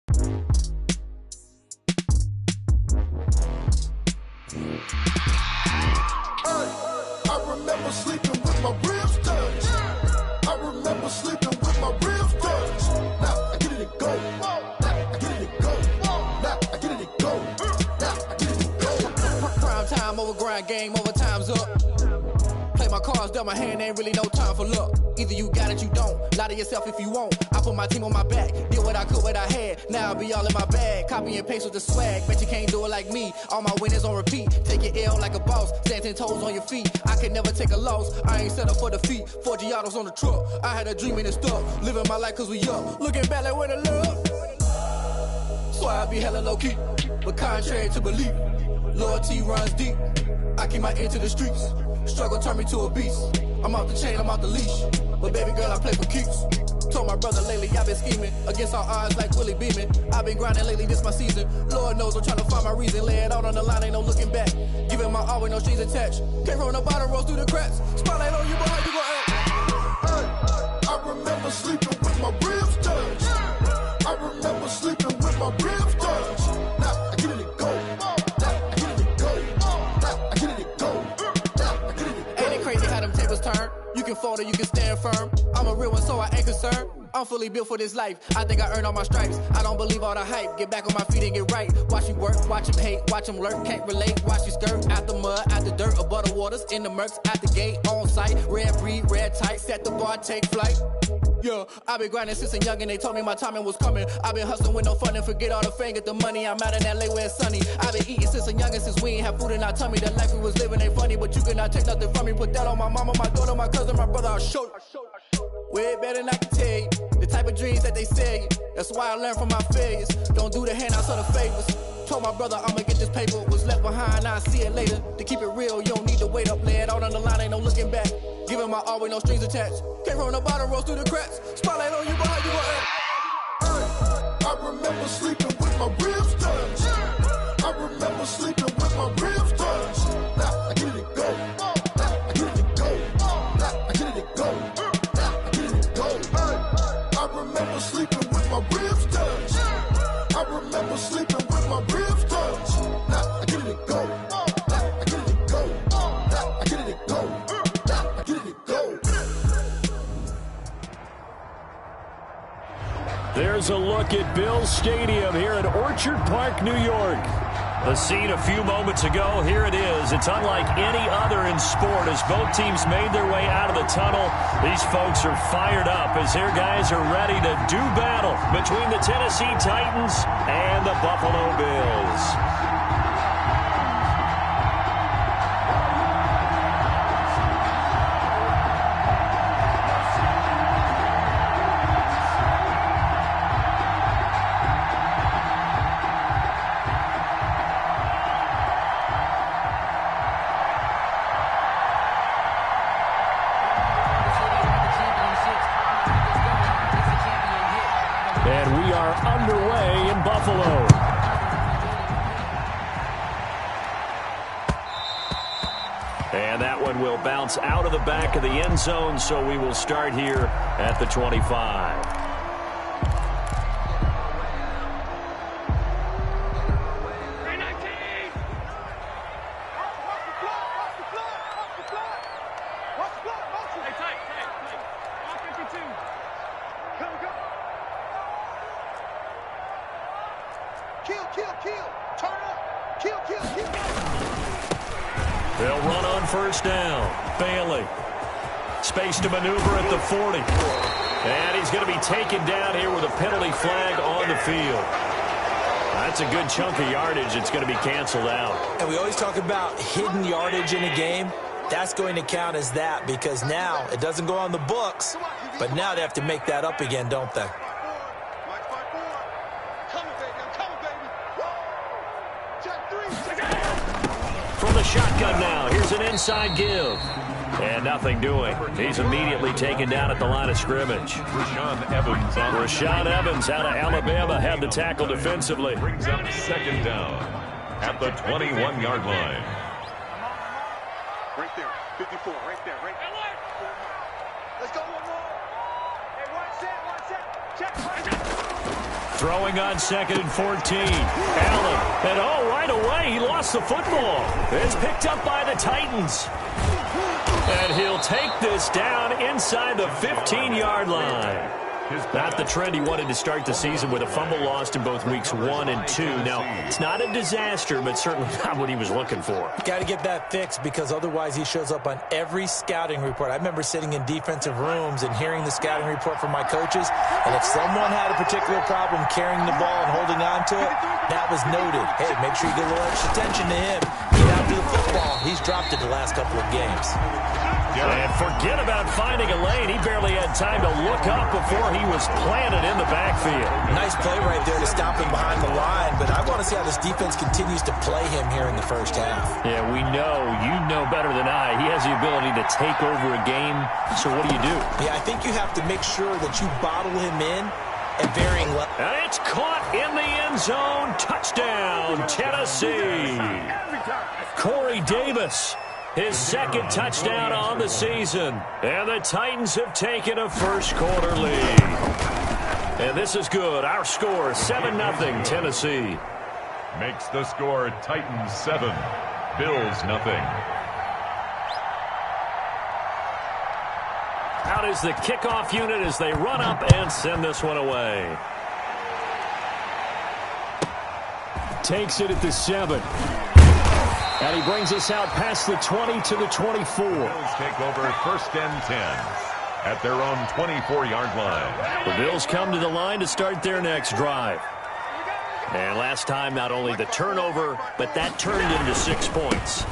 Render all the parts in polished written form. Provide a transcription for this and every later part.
I remember sleeping with my ribs touched. I remember sleeping with my ribs touched. Now I get it and go. Now I get it and go. Now I get it and go. Now I get it and go. Prime time over grind game, overtime's up. Play my cards, dealt my hand, ain't really no time for luck. Either you got it, you don't. Lie to yourself if you won't. I put my team on my back, did what I could, what I had. Now I'll be all in my bag. Copy and paste with the swag. Bet you can't do it like me. All my winners on repeat. Take your L like a boss. Stand 10 toes on your feet. I can never take a loss. I ain't set up for defeat. 4 Giottos on the truck. I had a dream and it stuck. Living my life cause we up. Looking back like where the love. So I be hella low key. But contrary to belief, loyalty runs deep. I keep my ear to the streets. Struggle turned me to a beast. I'm off the chain, I'm off the leash. But baby girl, I play for keeps. Told my brother lately, I've been scheming. Against all odds like Willie Beeman. I've been grinding lately, this my season. Lord knows I'm trying to find my reason. Lay it out on the line, ain't no looking back. Giving my all with no strings attached. Came from the bottom, rose through the cracks. Spotlight on you, boy, how you gon' act? I remember sleeping with my ribs touched. I remember sleeping with my ribs touched. Now I get it and go. Now I get it and go. Now I get it and go. Now I get it and go. Ain't it crazy how them tables turn? You can fold or you can stand firm. I'm a real one, so I ain't concerned. I'm fully built for this life. I think I earned all my stripes. I don't believe all the hype. Get back on my feet and get right. Watch you work, watch him hate, watch him lurk. Can't relate, watch you skirt. Out the mud, out the dirt, above the waters, in the murks, out the gate, on site. Red breed, red tight, set the bar, take flight. Yeah, I've been grinding since a youngin', they told me my timing was coming. I've been hustling with no fun and forget all the fame, get the money. I'm out in LA where it's sunny. I've been eating since a youngin', since we ain't have food in our tummy. The life we was living ain't funny, but you cannot take nothing from me. Put that on my mama, my daughter, my cousin, my brother, I'll show you. Way better than I can tell you. The type of dreams that they sell you. That's why I learned from my failures. Don't do the handouts or the favors. Told my brother I'ma get this paper. Was left behind, I'll see it later. To keep it real, you don't need to wait up. Lay it out on the line, ain't no looking back. Giving my all with no strings attached. Came from the bottom, rose through the cracks. Spotlight on you, boy, how you gon' act? I remember sleeping with my ribs touched. I remember sleeping with my ribs touched. Now I get it and go. Now I get it and go. Now I get it and go. Now I get it and go. I remember sleeping with my ribs touched. I remember sleeping with my ribs touched. Now I get it and go. Now I get it and go. Now I get it and go. Now I get it and go. There's a look at Bill's Stadium here at Orchard Park, New York. The scene a few moments ago, here it is. It's unlike any other in sport as both teams made their way out of the tunnel. These folks are fired up as their guys are ready to do battle between the Tennessee Titans and the Buffalo Bills. Underway in Buffalo. And that one will bounce out of the back of the end zone, so we will start here at the 25. They'll run on first down. Bailey. Space to maneuver at the 40. And he's going to be taken down here with a penalty flag on the field. That's a good chunk of yardage. It's going to be canceled out. And we always talk about hidden yardage in a game. That's going to count as that because now it doesn't go on the books, but now they have to make that up again, don't they? From the shotgun now, here's an inside give. And nothing doing. He's immediately taken down at the line of scrimmage. Rashaan Evans out of Alabama had the tackle defensively. Brings up second down at the 21-yard line. Right there, 54, right there, right there. Let's go one more. Hey, watch that, check. Throwing on 2nd and 14. Allen. And right away, he lost the football. It's picked up by the Titans. And he'll take this down inside the 15-yard line. Not the trend he wanted to start the season with a fumble lost in both weeks 1 and 2. Now, it's not a disaster, but certainly not what he was looking for. Got to get that fixed because otherwise he shows up on every scouting report. I remember sitting in defensive rooms and hearing the scouting report from my coaches, and if someone had a particular problem carrying the ball and holding on to it, that was noted. Hey, make sure you get a little extra attention to him. Get after the football. He's dropped it the last couple of games. And forget about finding a lane. He barely had time to look up before he was planted in the backfield. Nice play right there to stop him behind the line, but I want to see how this defense continues to play him here in the first half. Yeah, we know. You know better than I. He has the ability to take over a game, so what do you do? Yeah, I think you have to make sure that you bottle him in at varying levels. And it's caught in the end zone. Touchdown, Tennessee. Corey Davis. His second touchdown on the season. And the Titans have taken a first-quarter lead. And this is good. Our score, 7-0, Tennessee. Makes the score Titans 7, Bills 0. Out is the kickoff unit as they run up and send this one away. Takes it at the 7. And he brings us out past the 20 to the 24. Bills take over 1st and 10 at their own 24-yard line. The Bills come to the line to start their next drive. And last time, not only the turnover, but that turned into 6 points.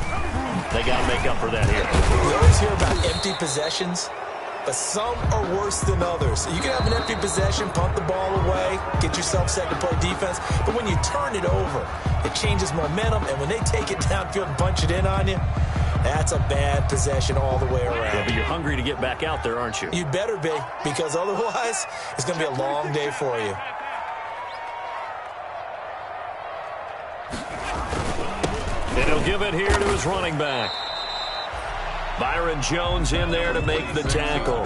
They got to make up for that here. We always hear about empty possessions, but some are worse than others. You can have an empty possession, punt the ball away, get yourself set to play defense, but when you turn it over, it changes momentum, and when they take it downfield and punch it in on you, that's a bad possession all the way around. Yeah, but you're hungry to get back out there, aren't you? You better be, because otherwise, it's going to be a long day for you. And he'll give it here to his running back. Byron Jones in there to make the tackle.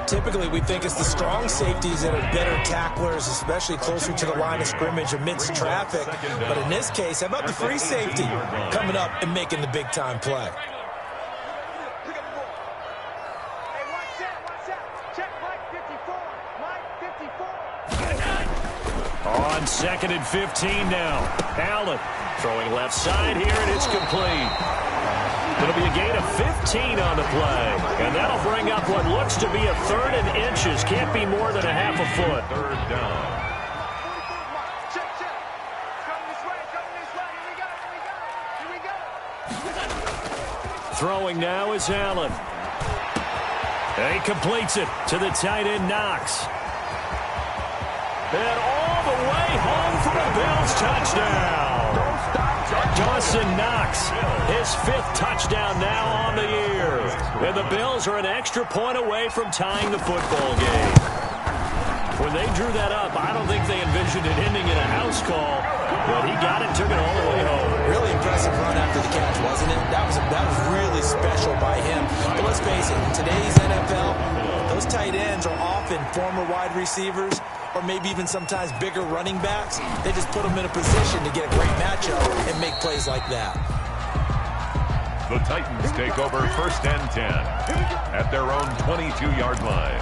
Typically, we think it's the strong safeties that are better tacklers, especially closer to the line of scrimmage amidst traffic. But in this case, how about the free safety coming up and making the big-time play? On 2nd and 15 now. Allen throwing left side here, and it's complete. It'll be a gain of 15 on the play. And that'll bring up what looks to be a 3rd and inches. Can't be more than a half a foot. 3rd down. Throwing now is Allen. And he completes it to the tight end, Knox. And all the way home for a Bills touchdown. Dawson Knox, his 5th touchdown now on the year. And the Bills are an extra point away from tying the football game. When they drew that up, I don't think they envisioned it ending in a house call. But he got it, took it all the way home. Really impressive run after the catch, wasn't it? That was really special by him. But let's face it, in today's NFL, those tight ends are often former wide receivers or maybe even sometimes bigger running backs. They just put them in a position to get a great matchup and make plays like that. The Titans take over 1st and 10 at their own 22-yard line.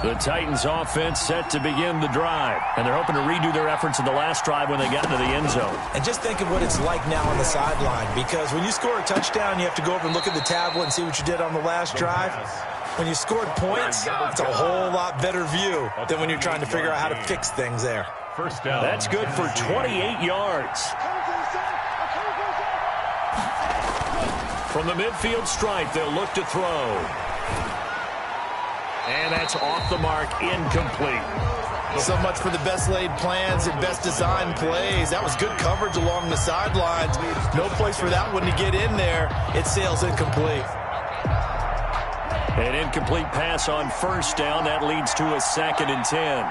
The Titans offense set to begin the drive, and they're hoping to redo their efforts in the last drive when they got into the end zone. And just think of what it's like now on the sideline, because when you score a touchdown, you have to go over and look at the tablet and see what you did on the last drive. When you scored points, it's a whole lot better view than when you're trying to figure out how to fix things there. 1st down. That's good for 28 yards. From the midfield stripe, they'll look to throw. And that's off the mark, incomplete. So much for the best laid plans and best designed plays. That was good coverage along the sidelines. No place for that one to get in there. It sails incomplete. An incomplete pass on 1st down. That leads to a 2nd and 10.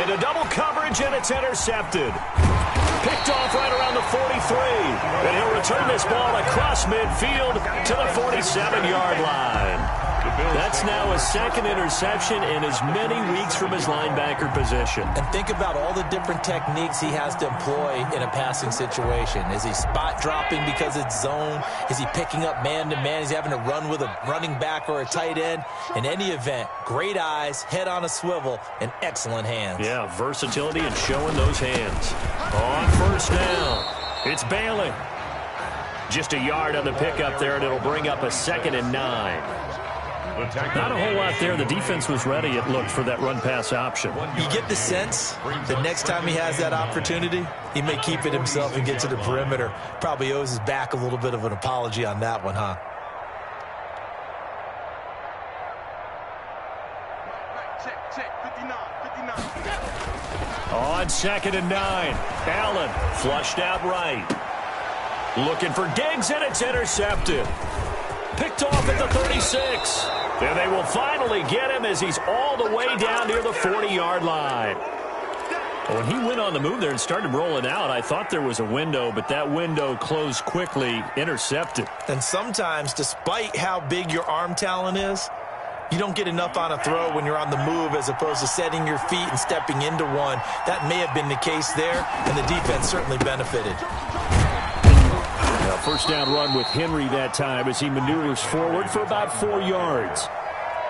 Into double coverage, and it's intercepted. Picked off right around the 43. And he'll return this ball across midfield to the 47-yard line. That's now his second interception in as many weeks from his linebacker position. And think about all the different techniques he has to employ in a passing situation. Is he spot dropping because it's zone? Is he picking up man-to-man? Is he having to run with a running back or a tight end? In any event, great eyes, head on a swivel, and excellent hands. Yeah, versatility and showing those hands. On first down, it's Bailey. Just a yard on the pickup there, and it'll bring up a 2nd and 9. Not a whole lot there. The defense was ready, it looked, for that run-pass option. You get the sense that next time he has that opportunity, he may keep it himself and get to the perimeter. Probably owes his back a little bit of an apology on that one, huh? On 2nd and 9, Allen flushed out right. Looking for Diggs, and it's intercepted. Picked off at the 36. And they will finally get him as he's all the way down near the 40-yard line. When he went on the move there and started rolling out, I thought there was a window, but that window closed quickly, intercepted. And sometimes, despite how big your arm talent is, you don't get enough on a throw when you're on the move as opposed to setting your feet and stepping into one. That may have been the case there, and the defense certainly benefited. Now, first down run with Henry that time as he maneuvers forward for about 4 yards.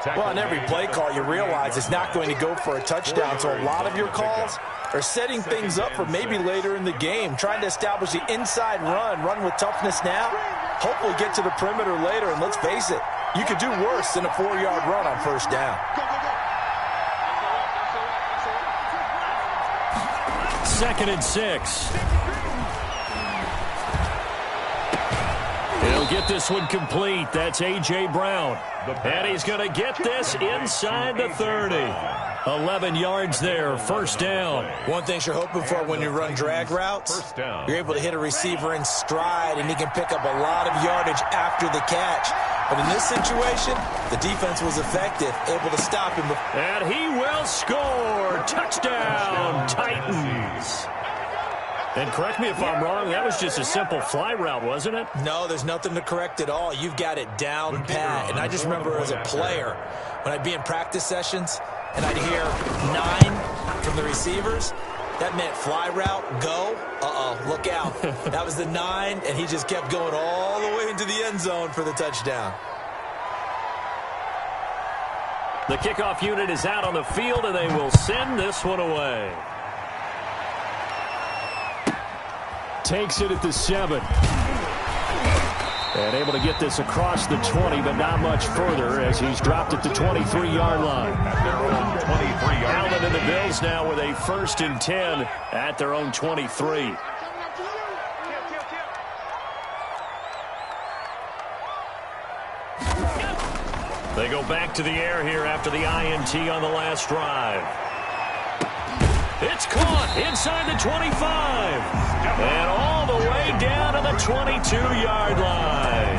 Well, on every play call, you realize it's not going to go for a touchdown, so a lot of your calls are setting things up for maybe later in the game, trying to establish the inside run with toughness now, hopefully get to the perimeter later, and let's face it, you could do worse than a 4-yard run on first down. 2nd and 6. He'll get this one complete. That's A.J. Brown. And he's going to get this inside the 30. 11 yards there, first down. One thing you're hoping for when you run drag routes, you're able to hit a receiver in stride, and he can pick up a lot of yardage after the catch. But in this situation, the defense was effective, able to stop him. And he will score. Touchdown, Titans. And correct me if I'm wrong, that was just a simple fly route, wasn't it? No, there's nothing to correct at all. You've got it down pat. And I just remember as a player, when I'd be in practice sessions and I'd hear 9 from the receivers, that meant fly route, go. Look out. That was the 9, and he just kept going all the way into the end zone for the touchdown. The kickoff unit is out on the field, and they will send this one away. Takes it at the 7. And able to get this across the 20, but not much further as he's dropped at the 23-yard line. At their own 23-yard line. Allen and the Bills now with a 1st and 10 at their own 23. They go back to the air here after the INT on the last drive. It's caught inside the 25. And all the way down to the 22-yard line.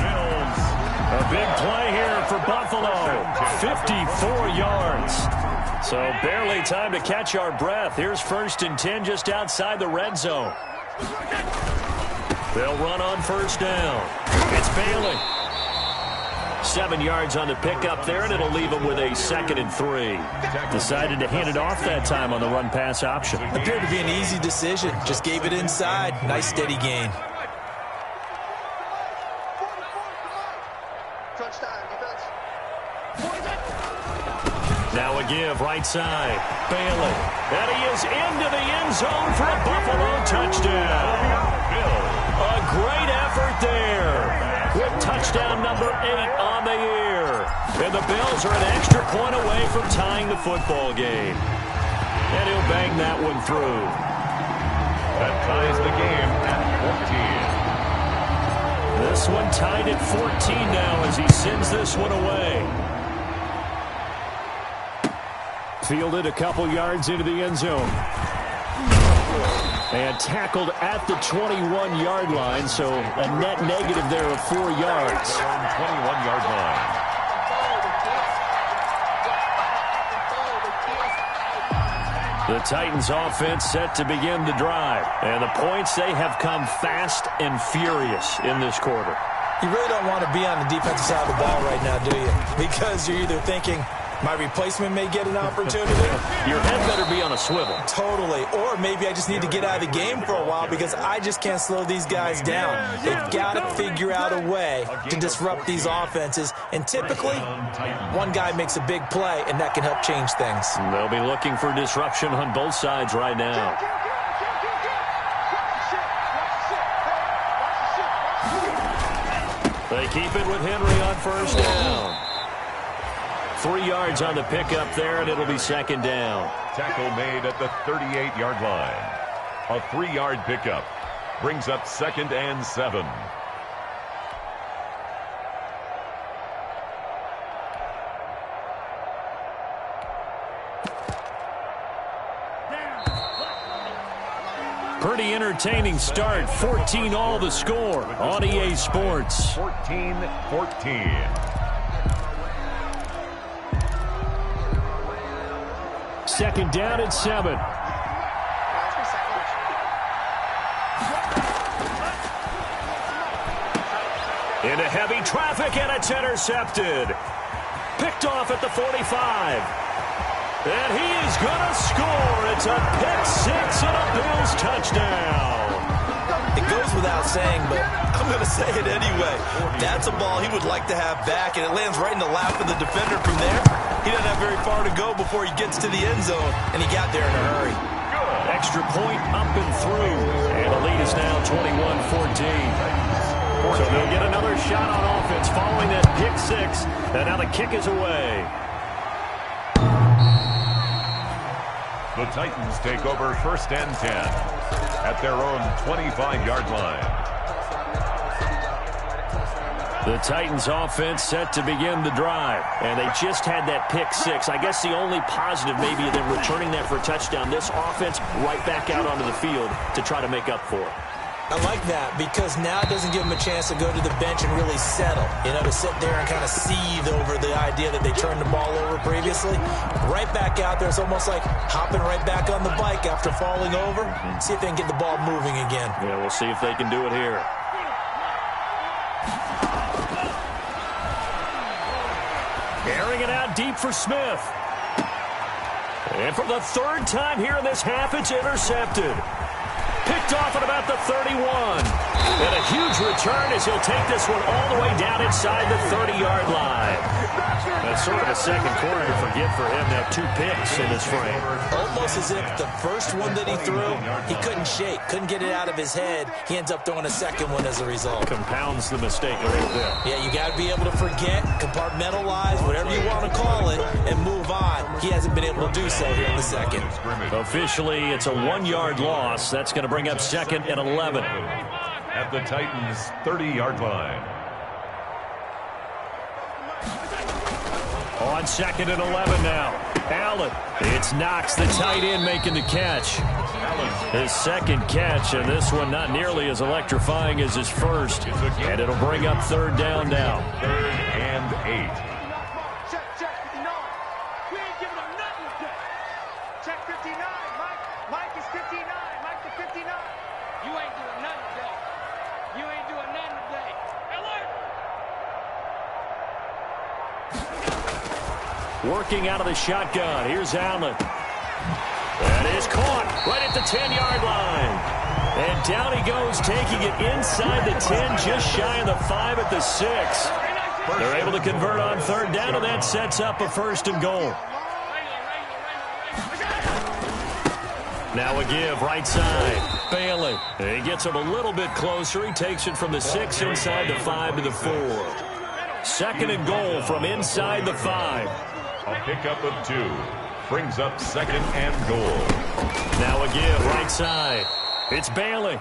A big play here for Buffalo. 54 yards. So barely time to catch our breath. Here's 1st and 10 just outside the red zone. They'll run on first down. It's Bailey. 7 yards on the pickup there, and it'll leave him with a 2nd and 3. Decided to hand it off that time on the run-pass option. Appeared to be an easy decision. Just gave it inside. Nice steady gain. Now a give, right side. Bailey. And he is into the end zone for a Buffalo touchdown. A great effort there. With touchdown number 8 on the year. And the Bills are an extra point away from tying the football game. And he'll bang that one through. That ties the game at 14. This one tied at 14 now as he sends this one away. Fielded a couple yards into the end zone. And tackled at the 21-yard line, so a net negative there of 4 yards. 21-yard line. The Titans offense set to begin the drive. And the points, they have come fast and furious in this quarter. You really don't want to be on the defensive side of the ball right now, do you? Because you're either thinking, my replacement may get an opportunity. Your head better be on a swivel. Totally. Or maybe I just need to get out of the game for a while because I just can't slow these guys down. They've got to figure out a way to disrupt these offenses. And typically, one guy makes a big play, and that can help change things. They'll be looking for disruption on both sides right now. They keep it with Henry on first down. 3 yards on the pickup there, and it'll be second down. Tackle made at the 38-yard line. A 3-yard pickup brings up 2nd and 7. Pretty entertaining start. 14 all the score on EA Sports. 14-14. Second down and 7. Into heavy traffic, and it's intercepted. Picked off at the 45. And he is going to score. It's a pick 6 and a Bills touchdown. It goes without saying, but I'm going to say it anyway. That's a ball he would like to have back, and it lands right in the lap of the defender from there. He doesn't have very far to go before he gets to the end zone, and he got there in a hurry. Extra point up and through. And the lead is now 21-14. So they'll get another shot on offense following that pick 6. And now the kick is away. The Titans take over 1st and 10 at their own 25-yard line. The Titans offense set to begin the drive. And they just had that pick 6. I guess the only positive maybe of them returning that for a touchdown. This offense right back out onto the field to try to make up for it. I like that because now it doesn't give them a chance to go to the bench and really settle. You know, to sit there and kind of seethe over the idea that they turned the ball over previously. Right back out there. It's almost like hopping right back on the bike after falling over. See if they can get the ball moving again. Yeah, we'll see if they can do it here. Airing it out deep for Smith. And for the 3rd time here in this half, it's intercepted. Picked off at about the 31. And a huge return as he'll take this one all the way down inside the 30-yard line. That's sort of a second quarter to forget for him to have 2 picks in his frame. Almost as if the first one that he threw, he couldn't shake, couldn't get it out of his head. He ends up throwing a second one as a result. Compounds the mistake a little bit. Yeah, you got to be able to forget, compartmentalize, whatever you want to call it, and move on. He hasn't been able to do so here in the second. Officially, it's a 1-yard loss. That's going to bring up 2nd and 11. At the Titans' 30-yard line. On 2nd and 11 now. Allen. It's Knox, the tight end, making the catch. His second catch, and this one not nearly as electrifying as his first. And it'll bring up 3rd down now. 3rd and 8. Check 59. We ain't giving him nothing today. Check 59. Mike is 59. Mike to 59. You ain't doing nothing today. You ain't doing nothing today. Alert! Working out of the shotgun. Here's Allen. That is caught right at the 10-yard line. And down he goes, taking it inside the 10, just shy of the 5 at the 6. They're able to convert on 3rd down, and that sets up a 1st and goal. Now a give, right side. Bailey. He gets him a little bit closer. He takes it from the 6 inside the 5 to the 4. 2nd and goal from inside the 5. A pickup of 2 brings up 2nd and goal. Now a give, right side. It's Bailey.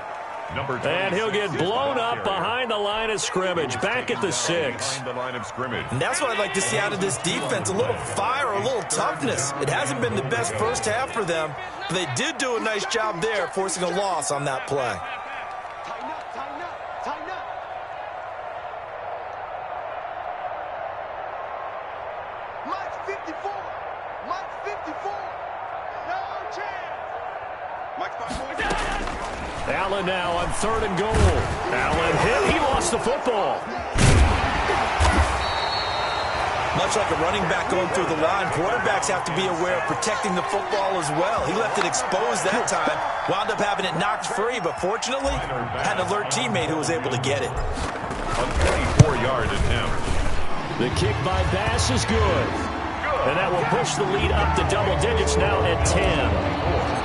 And he'll get blown up behind the line of scrimmage, back at the 6. And that's what I'd like to see out of this defense, a little fire, a little toughness. It hasn't been the best first half for them, but they did do a nice job there, forcing a loss on that play. Tighten up, tighten up, tighten up. Mike's 54. Mike's 54. No, Allen now on 3rd and goal. Allen hit. He lost the football. Much like a running back going through the line, quarterbacks have to be aware of protecting the football as well. He left it exposed that time, wound up having it knocked free, but fortunately, had an alert teammate who was able to get it. A 24-yard attempt. The kick by Bass is good. And that will push the lead up to double digits now at 10.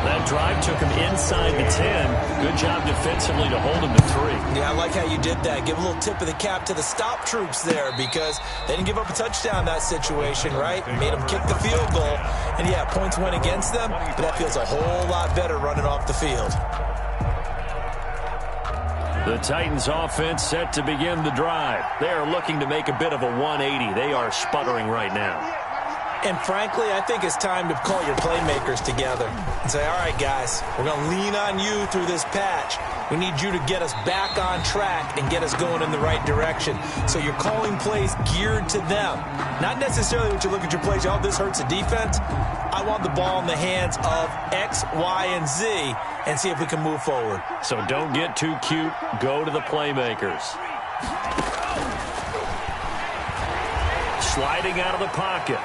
That drive took him inside the 10. Good job defensively to hold him to 3. Yeah, I like how you did that. Give a little tip of the cap to the stop troops there because they didn't give up a touchdown in that situation, right? Made them kick the field goal. And, yeah, points went against them, but that feels a whole lot better running off the field. The Titans offense set to begin the drive. They are looking to make a bit of a 180. They are sputtering right now. And frankly, I think it's time to call your playmakers together and say, all right, guys, we're going to lean on you through this patch. We need you to get us back on track and get us going in the right direction. So you're calling plays geared to them. Not necessarily what you look at your plays, oh, this hurts the defense. I want the ball in the hands of X, Y, and Z and see if we can move forward. So don't get too cute. Go to the playmakers. Sliding out of the pocket.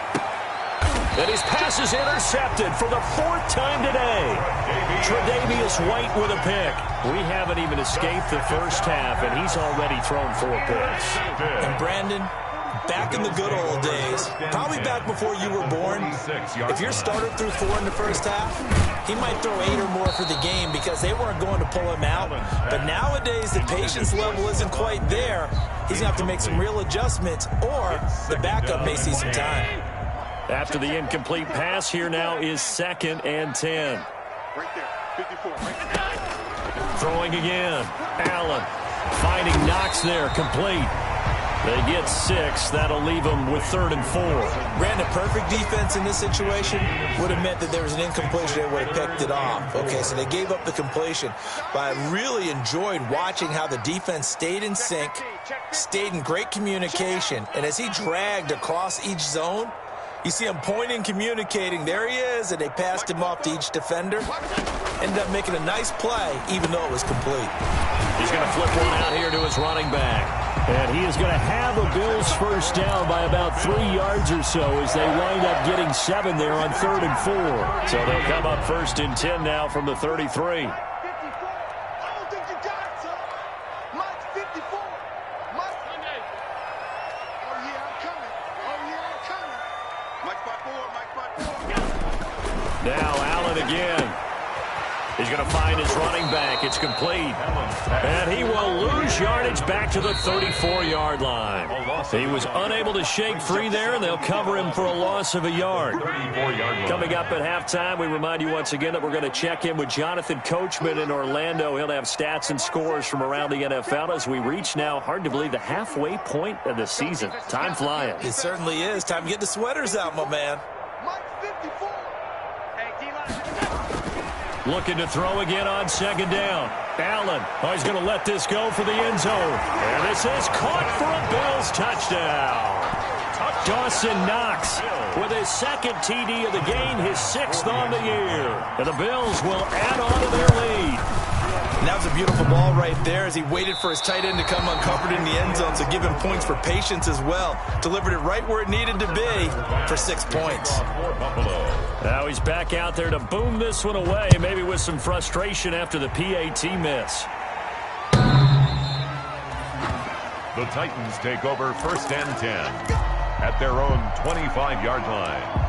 And his pass is intercepted for the 4th time today. Tre'Davious White with a pick. We haven't even escaped the first half, and he's already thrown 4 picks. And Brandon, back in the good old days, probably back before you were born, if your starter threw 4 in the first half, he might throw 8 or more for the game because they weren't going to pull him out. But nowadays, the patience level isn't quite there. He's going to have to make some real adjustments, or the backup may see some time. After the incomplete pass, here now is 2nd and 10. Right there, 54. Throwing again. Allen finding Knox there, complete. They get 6. That'll leave them with 3rd and 4. Brandon, perfect defense in this situation would have meant that there was an incompletion and would have picked it off. Okay, so they gave up the completion. But I really enjoyed watching how the defense stayed in sync, stayed in great communication, and as he dragged across each zone, you see him pointing, communicating. There he is, and they passed him off to each defender. Ended up making a nice play, even though it was complete. He's going to flip one out here to his running back. And he is going to have a Bills first down by about 3 yards or so as they wind up getting 7 there on 3rd and 4. So they'll come up 1st and 10 now from the 33. Now Allen again. He's going to find his running back. It's complete. And he will lose yardage back to the 34-yard line. He was unable to shake free there, and they'll cover him for a loss of a yard. Coming up at halftime, we remind you once again that we're going to check in with Jonathan Coachman in Orlando. He'll have stats and scores from around the NFL as we reach now, hard to believe, the halfway point of the season. Time flying. It certainly is. Time to get the sweaters out, my man. Looking to throw again on 2nd down. Allen, he's going to let this go for the end zone. And this is caught for a Bills touchdown. Dawson Knox with his 2nd TD of the game, his 6th on the year. And the Bills will add on to their lead. And that was a beautiful ball right there as he waited for his tight end to come uncovered in the end zone, so give him points for patience as well. Delivered it right where it needed to be for 6 points. Now he's back out there to boom this one away, maybe with some frustration after the PAT miss. The Titans take over 1st and 10 at their own 25-yard line.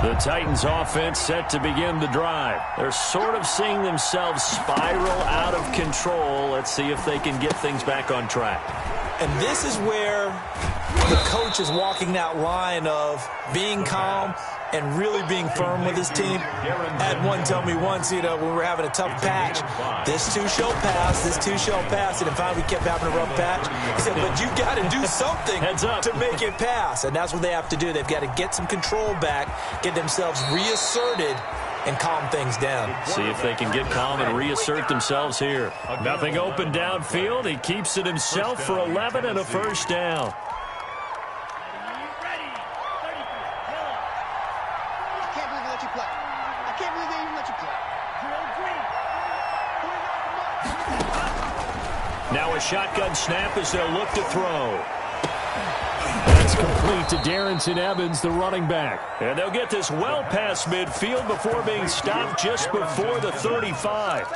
The Titans offense set to begin the drive. They're sort of seeing themselves spiral out of control. Let's see if they can get things back on track. And this is where the coach is walking that line of being calm and really being firm with his team. Had one tell me once, when we were having a tough patch, this too shall pass, this too shall pass. And finally we kept having a rough patch. He said, but you got to do something to make it pass. And that's what they have to do. They've got to get some control back, get themselves reasserted, and calm things down. See if they can get calm and reassert themselves here. Nothing open downfield. He keeps it himself for 11 and a first down. Now a shotgun snap as they'll look to throw. That's complete to Darrington Evans, the running back. And they'll get this well past midfield before being stopped just before the 35.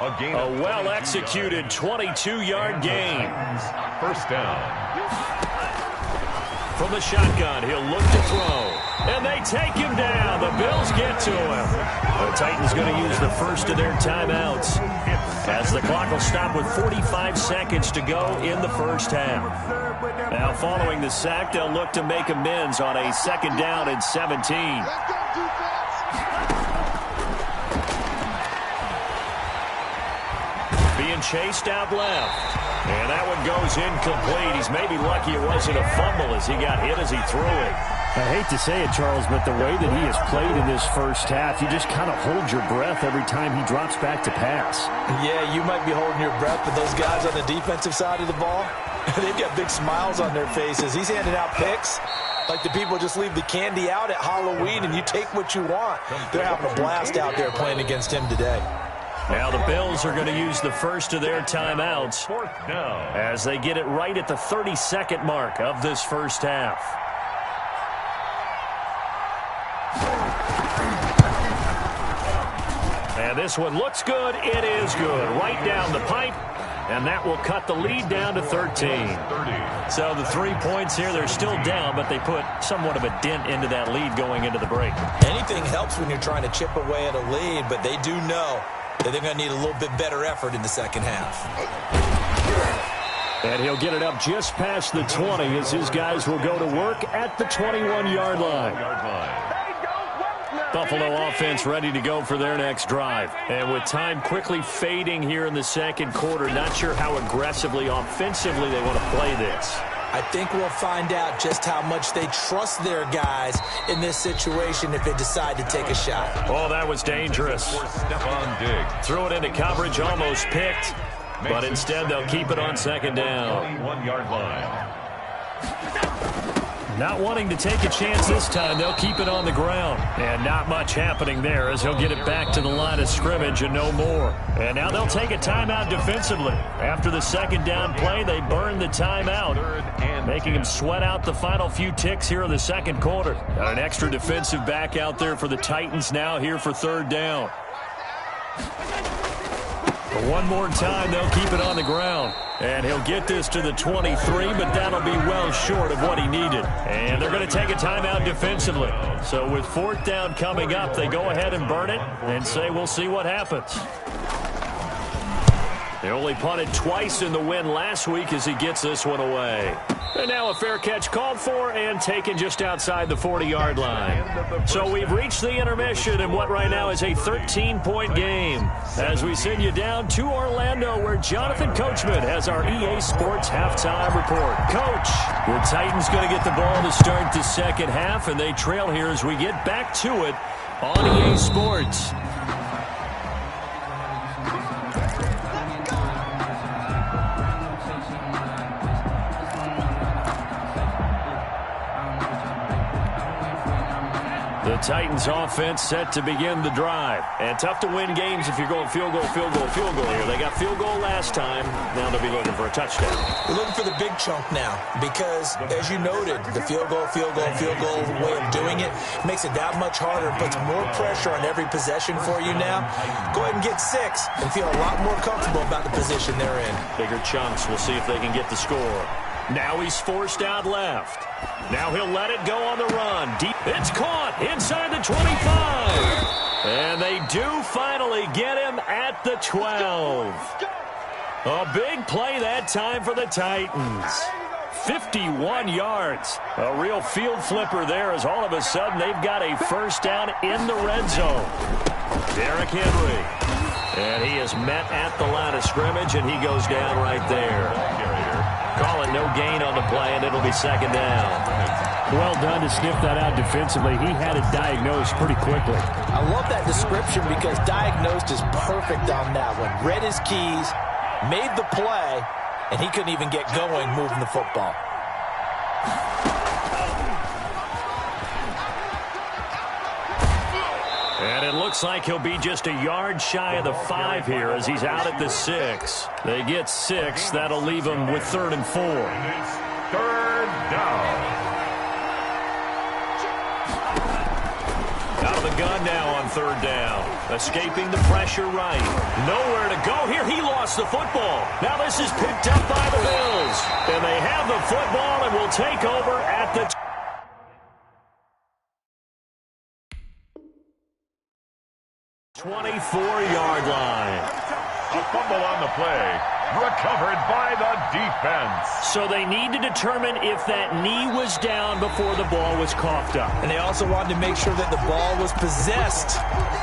A well-executed 22-yard gain. First down. From the shotgun, he'll look to throw. And they take him down. The Bills get to him. The Titans going to use the first of their timeouts as the clock will stop with 45 seconds to go in the first half. Now following the sack, they'll look to make amends on a second down and 17. Being chased out left. And that one goes incomplete. He's maybe lucky it wasn't a fumble as he got hit as he threw it. I hate to say it, Charles, but the way that he has played in this first half, you just kind of hold your breath every time he drops back to pass. Yeah, you might be holding your breath, but those guys on the defensive side of the ball, they've got big smiles on their faces. He's handing out picks like the people just leave the candy out at Halloween and you take what you want. They're having a blast out there playing against him today. Now the Bills are going to use the first of their timeouts as they get it right at the 32nd mark of this first half. And this one looks good. It is good. Right down the pipe. And that will cut the lead down to 13. So the 3 points here, they're still down, but they put somewhat of a dent into that lead going into the break. Anything helps when you're trying to chip away at a lead, but they do know that they're going to need a little bit better effort in the second half. And he'll get it up just past the 20 as his guys will go to work at the 21-yard line. Buffalo offense ready to go for their next drive. And with time quickly fading here in the second quarter, not sure how aggressively, offensively they want to play this. I think we'll find out just how much they trust their guys in this situation if they decide to take a shot. Oh, that was dangerous. Threw it into coverage, almost picked, but instead they'll keep it on second down. 1-yard line. Not wanting to take a chance this time, they'll keep it on the ground. And not much happening there as he'll get it back to the line of scrimmage and no more. And now they'll take a timeout defensively. After the second down play, they burn the timeout, making him sweat out the final few ticks here in the second quarter. Got an extra defensive back out there for the Titans now here for third down. But one more time, they'll keep it on the ground. And he'll get this to the 23, but that'll be well short of what he needed. And they're going to take a timeout defensively. So with fourth down coming up, they go ahead and burn it and say we'll see what happens. They only punted twice in the win last week as he gets this one away. And now a fair catch called for and taken just outside the 40-yard line. So we've reached the intermission in what right now is a 13-point game as we send you down to Orlando where Jonathan Coachman has our EA Sports halftime report. Coach, the Titans going to get the ball to start the second half, and they trail here as we get back to it on EA Sports. The Titans offense set to begin the drive. And tough to win games if you're going field goal, field goal, field goal here. They got field goal last time. Now they'll be looking for a touchdown. They're looking for the big chunk now because, as you noted, the field goal way of doing it makes it that much harder, puts more pressure on every possession for you now. Go ahead and get 6 and feel a lot more comfortable about the position they're in. Bigger chunks. We'll see if they can get the score. Now he's forced out left. Now he'll let it go on the run. Deep. It's caught inside the 25. And they do finally get him at the 12. A big play that time for the Titans. 51 yards. A real field flipper there as all of a sudden they've got a first down in the red zone. Derrick Henry. And he is met at the line of scrimmage, and he goes down right there. Call it no gain on the play, and it'll be second down. Well done to sniff that out defensively. He had it diagnosed pretty quickly. I love that description because diagnosed is perfect on that one. Read his keys, made the play, and he couldn't even get going moving the football. And it looks like he'll be just a yard shy of the 5 here as he's out at the 6. They get 6. That'll leave him with 3rd and 4. Third down. Out of the gun now on 3rd down. Escaping the pressure right. Nowhere to go here. He lost the football. Now this is picked up by the Bills. And they have the football and will take over at the 24-yard line. A fumble on the play. Recovered by the defense. So they need to determine if that knee was down before the ball was coughed up. And they also wanted to make sure that the ball was possessed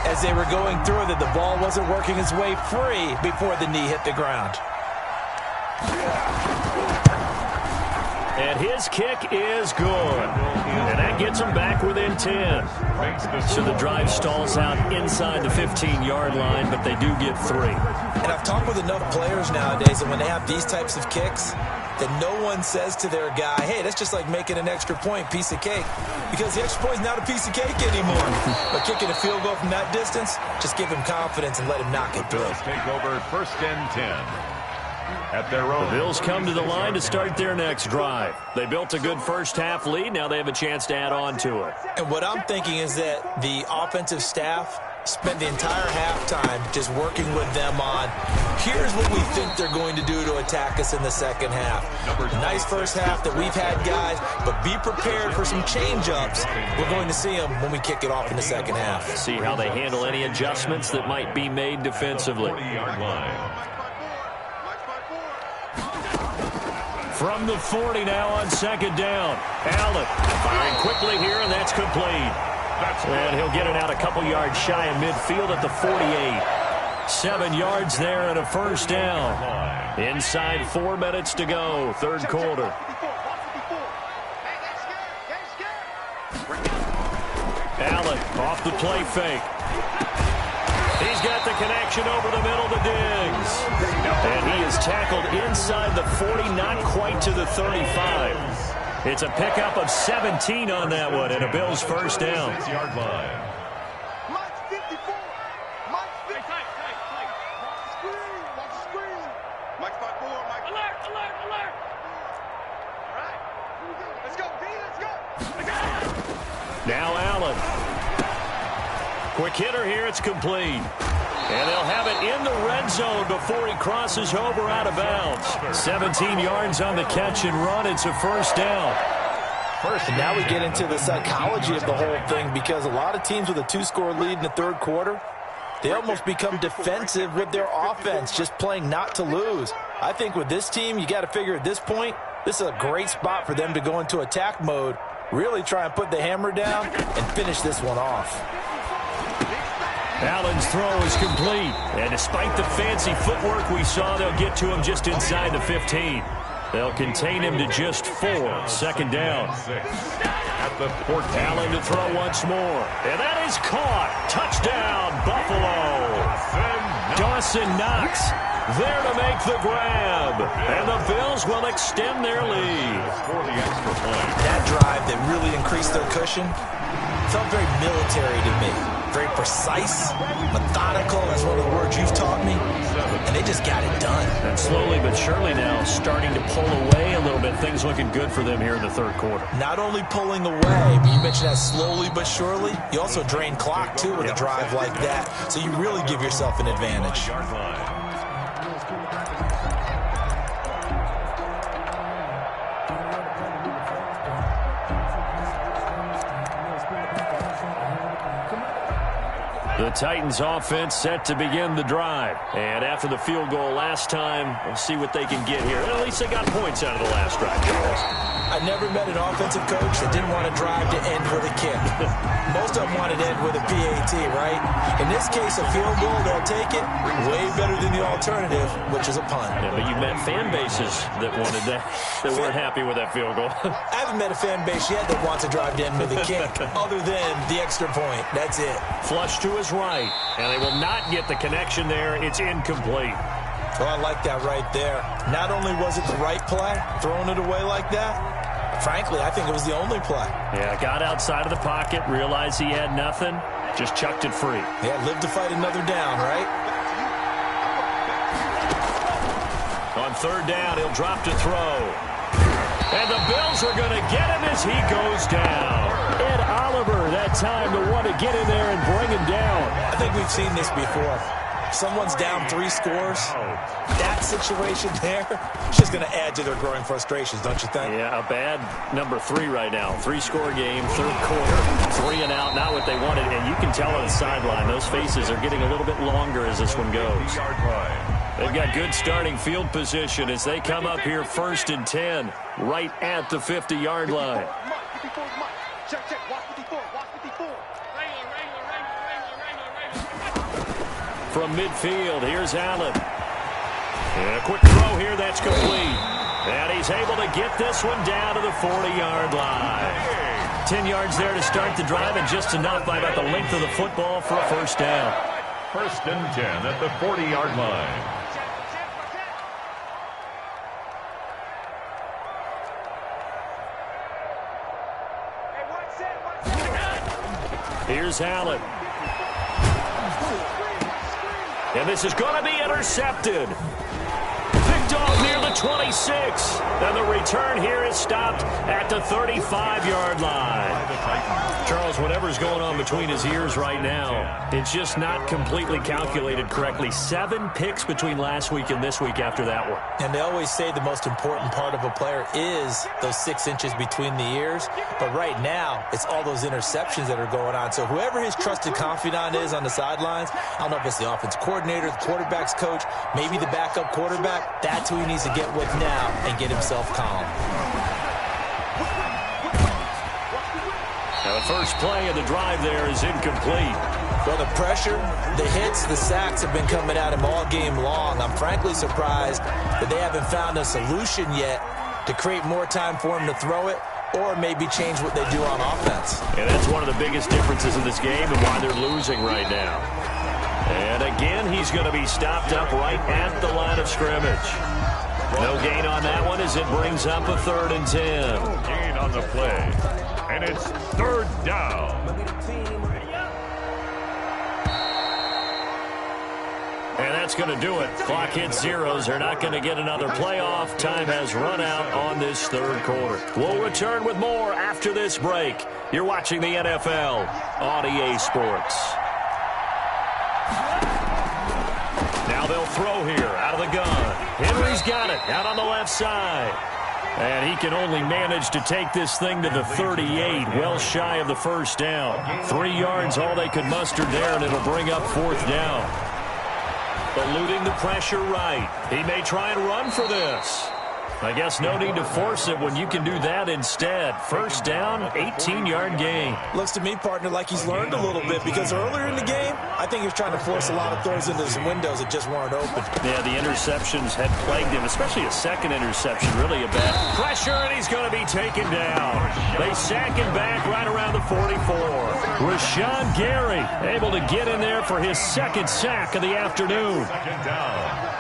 as they were going through it, that the ball wasn't working its way free before the knee hit the ground. And his kick is good. And that gets him back within 10. So the drive stalls out inside the 15-yard line, but they do get 3. And I've talked with enough players nowadays that when they have these types of kicks, that no one says to their guy, hey, that's just like making an extra point, piece of cake. Because the extra point is not a piece of cake anymore. But kicking a field goal from that distance, just give him confidence and let him knock it through. Bills take over 1st and 10. At their own. The Bills come to the line to start their next drive. They built a good first-half lead. Now they have a chance to add on to it. And what I'm thinking is that the offensive staff spent the entire halftime just working with them on, here's what we think they're going to do to attack us in the second half. Nice first half that we've had, guys, but be prepared for some change-ups. We're going to see them when we kick it off in the second half. See how they handle any adjustments that might be made defensively. 40-yard line. From the 40 now on 2nd down. Allen firing quickly here, and that's complete. And he'll get it out a couple yards shy of midfield at the 48. 7 yards there and a 1st down. Inside 4 minutes to go, 3rd quarter. Allen off the play fake. He's got the connection over the middle to Diggs. And he is tackled inside the 40, not quite to the 35. It's a pickup of 17 on that one, and a Bills 1st down. 6-yard line. Mike's 54. Mike's 50. Screen. Watch the screen. Mike's 5-4. Mike. Alert, alert, alert. All right. Let's go, D. Let's go. Now Allen. Quick hitter here. It's complete. And they'll have it in the red zone before he crosses over out of bounds. 17 yards on the catch and run. It's a 1st down. And now we get into the psychology of the whole thing, because a lot of teams with a 2-score lead in the 3rd quarter, they almost become defensive with their offense, just playing not to lose. I think with this team, you got to figure at this point, this is a great spot for them to go into attack mode, really try and put the hammer down and finish this one off. Allen's throw is complete. And despite the fancy footwork we saw, they'll get to him just inside the 15. They'll contain him to just 4. 2nd down. At the 14. Allen to throw once more. And that is caught. Touchdown, Buffalo. Dawson Knox there to make the grab. And the Bills will extend their lead. For the extra point. That drive that really increased their cushion felt very military to me. Very precise, methodical, that's one of the words you've taught me. And they just got it done. And slowly but surely now starting to pull away a little bit. Things looking good for them here in the 3rd quarter. Not only pulling away, but you mentioned that slowly but surely. You also drain clock, too, with a drive like that. So you really give yourself an advantage. The Titans offense set to begin the drive. And after the field goal last time, we'll see what they can get here. At least they got points out of the last drive, Charles. I never met an offensive coach that didn't want to drive to end with a kick. Most of them wanted to end with a PAT, right? In this case, a field goal, they'll take it. Way better than the alternative, which is a punt. Yeah, but you met fan bases that wanted that weren't happy with that field goal. I haven't met a fan base yet that wants to drive to end with a kick, other than the extra point. That's it. Flush to his right, and they will not get the connection there. It's incomplete. Oh, I like that right there. Not only was it the right play, throwing it away like that, frankly, I think it was the only play. Yeah, got outside of the pocket, realized he had nothing, just chucked it free. Yeah, live to fight another down, right? On third down, he'll drop to throw. And the Bills are going to get him as he goes down. Ed Oliver, that time to want to get in there and bring him down. I think we've seen this before. Someone's down 3 scores. That situation there is just going to add to their growing frustrations, don't you think? Yeah, a bad number 3 right now. 3-score game, third quarter, 3 and out, not what they wanted. And you can tell on the sideline, those faces are getting a little bit longer as this one goes. They've got good starting field position as they come up here 1st and 10, right at the 50-yard line. Check, check, watch 54, watch 54. From midfield, here's Allen. And a quick throw here, that's complete. And he's able to get this one down to the 40-yard line. 10 yards there to start the drive, and just enough by about the length of the football for a first down. 1st and 10 at the 40-yard line. Here's Allen. And this is going to be intercepted. Picked off near the 26. And the return here is stopped at the 35-yard line. Charles, whatever's going on between his ears right now, it's just not completely calculated correctly. 7 picks between last week and this week after that one. And they always say the most important part of a player is those 6 inches between the ears. But right now, it's all those interceptions that are going on. So whoever his trusted confidant is on the sidelines, I don't know if it's the offense coordinator, the quarterback's coach, maybe the backup quarterback, that's who he needs to get with now and get himself calm. Now the first play of the drive there is incomplete. Well, the pressure, the hits, the sacks have been coming at him all game long. I'm frankly surprised that they haven't found a solution yet to create more time for him to throw it or maybe change what they do on offense. And that's one of the biggest differences in this game and why they're losing right now. And again, he's going to be stopped up right at the line of scrimmage. No gain on that one as it brings up a 3rd and 10. Gain on the play. And it's 3rd down. And that's going to do it. Clock hits zeros. They're not going to get another playoff. Time has run out on this 3rd quarter. We'll return with more after this break. You're watching the NFL on EA Sports. Now they'll throw here out of the gun. Henry's got it out on the left side. And he can only manage to take this thing to the 38, well shy of the first down. 3 yards, all they could muster there, and it'll bring up 4th down. Eluding the pressure right. He may try and run for this. I guess no need to force it when you can do that instead. First down, 18-yard gain. Looks to me, partner, like he's learned a little bit because earlier in the game, I think he was trying to force a lot of throws into some windows that just weren't open. Yeah, the interceptions had plagued him, especially a second interception, really a bad pressure, and he's going to be taken down. They sack him back right around the 44. Rashawn Gary able to get in there for his 2nd sack of the afternoon. 2nd down.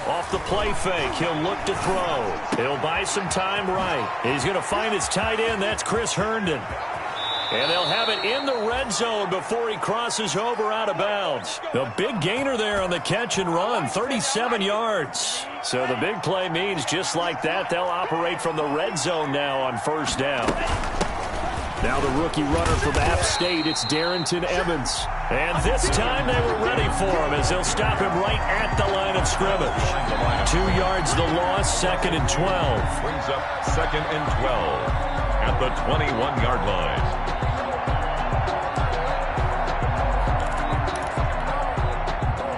Off the play fake, he'll look to throw. He'll buy some time right. He's going to find his tight end. That's Chris Herndon. And they'll have it in the red zone before he crosses over out of bounds. A big gainer there on the catch and run, 37 yards. So the big play means just like that, they'll operate from the red zone now on 1st down. Now the rookie runner from App State, it's Darrington Evans. And this time they were ready for him as they'll stop him right at the line of scrimmage. 2 yards the loss, 2nd and 12. Brings up 2nd and 12 at the 21-yard line.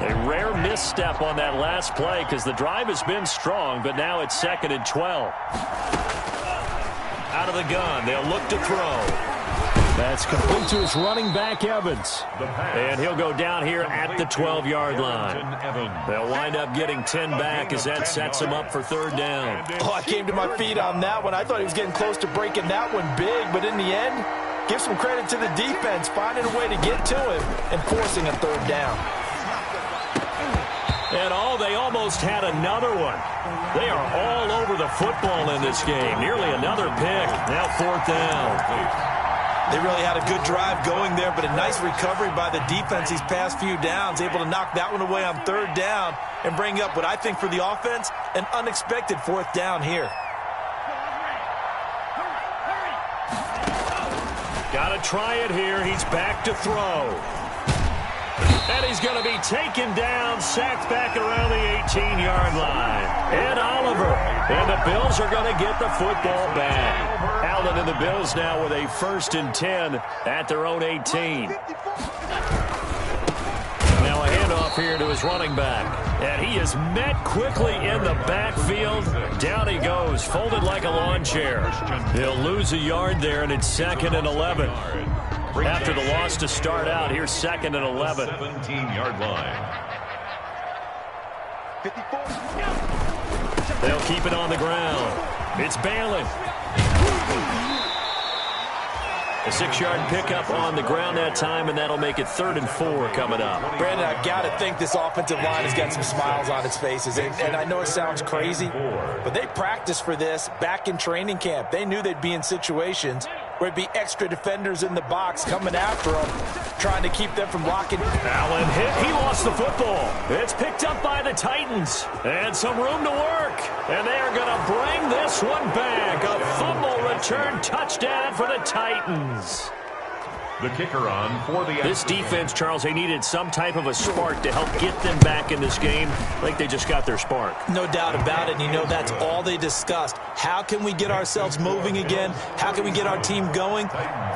They rare misstep on that last play because the drive has been strong, but now it's 2nd and 12. Out of the gun, they'll look to throw. That's complete to his running back, Evans. And he'll go down here at the 12-yard line. They'll wind up getting 10 back as that sets him up for 3rd down. Oh, I came to my feet on that one. I thought he was getting close to breaking that one big, but in the end, give some credit to the defense, finding a way to get to him and forcing a 3rd down. And they almost had another one. They are all over the football in this game. Nearly another pick. Now 4th down. They really had a good drive going there, but a nice recovery by the defense these past few downs, able to knock that one away on 3rd down and bring up what I think for the offense, an unexpected 4th down here. Got to try it here. He's back to throw. And he's going to be taken down, sacked back around the 18-yard line. And Oliver. And the Bills are going to get the football back. Allen and the Bills now with a 1st and 10 at their own 18. Now a handoff here to his running back. And he is met quickly in the backfield. Down he goes, folded like a lawn chair. He'll lose a yard there, and it's 2nd and 11. After the loss to start out, here's 2nd and 11. 17-yard line. They'll keep it on the ground. It's Balin. A 6-yard pickup on the ground that time, and that'll make it 3rd and 4 coming up. Brandon, I've got to think this offensive line has got some smiles on its faces. And I know it sounds crazy, but they practiced for this back in training camp. They knew they'd be in situations where it'd be extra defenders in the box coming after them, trying to keep them from blocking. Allen hit. He lost the football. It's picked up by the Titans. And some room to work. And they are going to bring this one back. A fumble return touchdown for the Titans. The kicker on for the... This defense, Charles, they needed some type of a spark to help get them back in this game. Like they just got their spark. No doubt about it. And you know, that's all they discussed. How can we get ourselves moving again? How can we get our team going?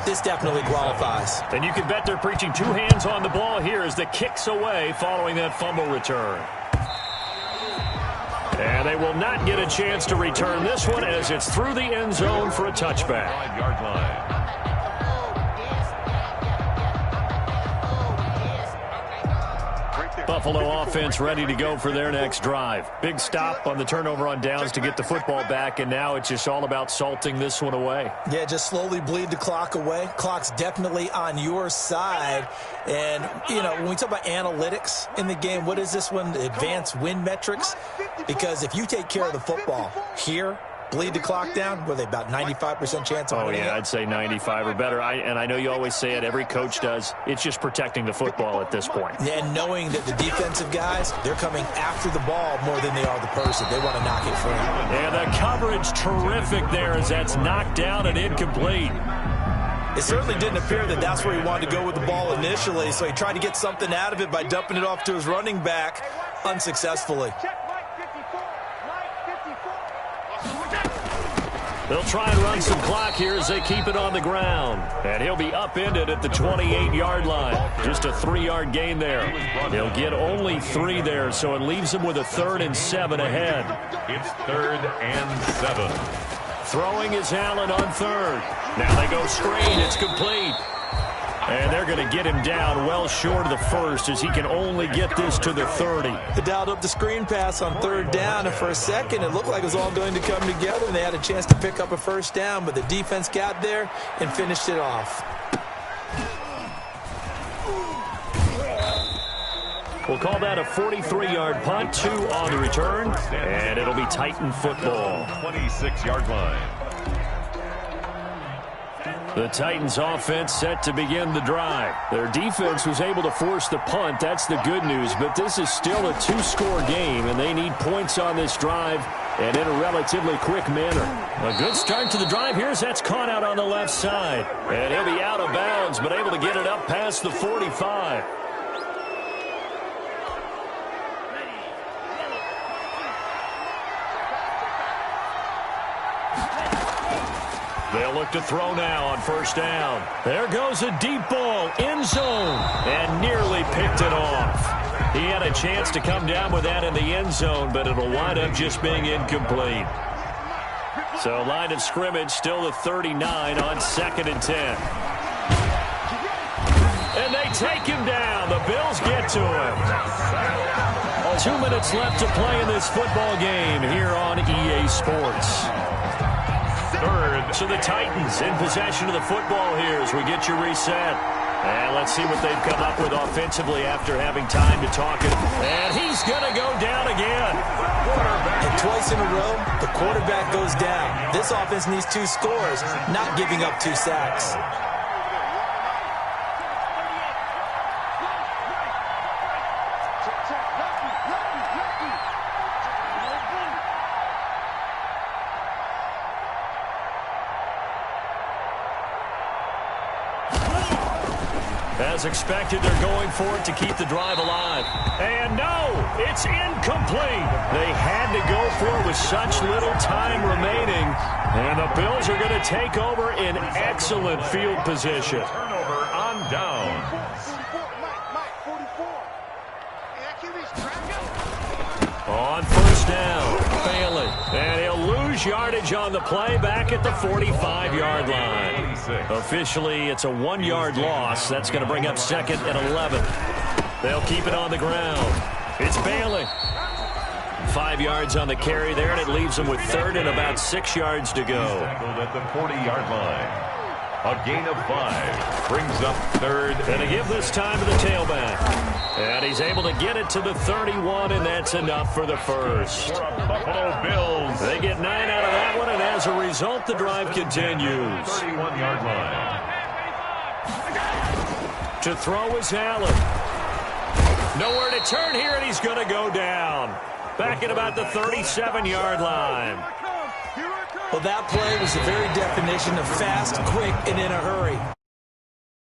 This definitely qualifies. And you can bet they're preaching 2 hands on the ball here as the kick's away following that fumble return. And they will not get a chance to return this one as it's through the end zone for a touchback. 5-yard line. Buffalo offense ready to go for their next drive. Big stop on the turnover on downs to get the football back, and now it's just all about salting this one away. Yeah, just slowly bleed the clock away. Clock's definitely on your side. And, you know, when we talk about analytics in the game, what is this one? Advanced win metrics? Because if you take care of the football here, bleed the clock down, were they about 95% chance of winning? Oh, yeah, I'd say 95 or better. And I know you always say it, every coach does. It's just protecting the football at this point. Yeah, and knowing that the defensive guys, they're coming after the ball more than they are the person. They want to knock it free. And the coverage terrific there as that's knocked down and incomplete. It certainly didn't appear that that's where he wanted to go with the ball initially, so he tried to get something out of it by dumping it off to his running back unsuccessfully. They'll try and run some clock here as they keep it on the ground. And he'll be upended at the 28-yard line. Just a 3-yard gain there. He'll get only 3 there, so it leaves him with a 3rd and 7 ahead. It's 3rd and 7. Throwing is Allen on 3rd. Now they go straight. It's complete. And they're going to get him down well short of the 1st as he can only get this to the 30. They dialed up the screen pass on 3rd down, and for a second it looked like it was all going to come together, and they had a chance to pick up a 1st down, but the defense got there and finished it off. We'll call that a 43-yard punt, 2 on the return, and it'll be Titan football. 26-yard line. The Titans offense set to begin the drive. Their defense was able to force the punt. That's the good news, but this is still a 2-score game, and they need points on this drive and in a relatively quick manner. A good start to the drive here as that's caught out on the left side. And he'll be out of bounds, but able to get it up past the 45. They'll look to throw now on 1st down. There goes a deep ball, end zone, and nearly picked it off. He had a chance to come down with that in the end zone, but it'll wind up just being incomplete. So line of scrimmage still the 39 on 2nd and 10. And they take him down. The Bills get to him. 2 minutes left to play in this football game here on EA Sports. Third. So the Titans in possession of the football here as we get you reset. And let's see what they've come up with offensively after having time to talk it. And he's going to go down again. And twice in a row, the quarterback goes down. This offense needs 2 scores, not giving up 2 sacks. As expected, they're going for it to keep the drive alive. And no, it's incomplete. They had to go for it with such little time remaining. And the Bills are going to take over in excellent field position. Turnover on down. On first down, Bailey. And he'll lose yardage on the play back at the 45-yard line. Officially, it's a 1-yard loss. That's going to bring up 2nd and 11. They'll keep it on the ground. It's Bailey. 5 yards on the carry there, and it leaves them with 3rd and about 6 yards to go. At the 40-yard line. A gain of 5 brings up 3rd. And to give this time to the tailback. And he's able to get it to the 31, and that's enough for the first. For Buffalo Bills. They get 9 out of that one, and as a result, the drive continues. 31-yard line. To throw is Allen. Nowhere to turn here, and he's going to go down. Back at about the 37-yard line. Well, that play was the very definition of fast, quick, and in a hurry.